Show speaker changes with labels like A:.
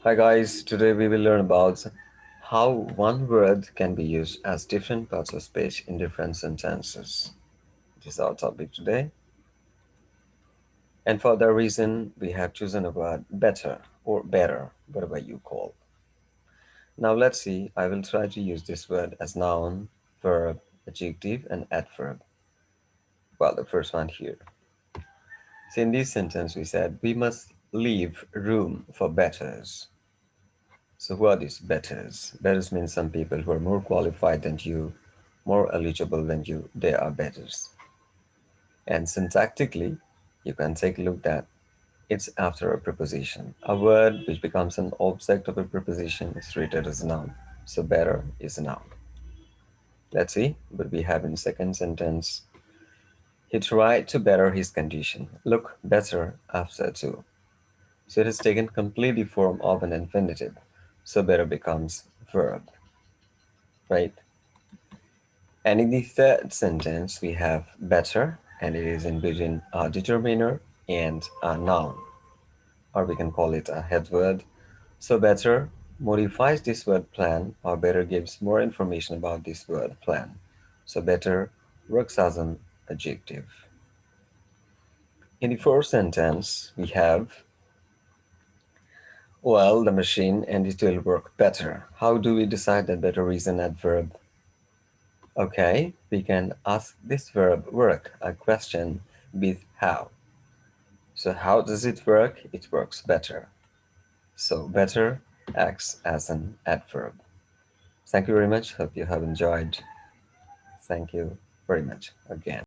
A: Hi guys, today we will learn about how one word can be used as different parts of speech in different sentences. This is our topic today. And for that reason, we have chosen a word better or better, whatever you call. Now let's see, I will try to use this word as noun, verb, adjective, and adverb. Well, the first one here. So in this sentence, we said we must leave room for betters. So who are these betters? Betters means some people who are more qualified than you, more eligible than you. They are betters. And syntactically, you can take a look that it's after a preposition. A word which becomes an object of a preposition is treated as a noun. So better is a noun. Let's see what we have in second sentence. He tried to better his condition. Look better after to. So it has taken completely form of an infinitive. So better becomes verb, right? And in the third sentence, we have better, and it is in between a determiner and a noun, or we can call it a head word. So better modifies this word plan, or better gives more information about this word plan. So better works as an adjective. In the fourth sentence, we have, well, the machine and it will work better. How do we decide that better is an adverb? Okay, we can ask this verb work a question with how. So how does it work? It works better. So better acts as an adverb. Thank you very much. Hope you have enjoyed. Thank you very much again.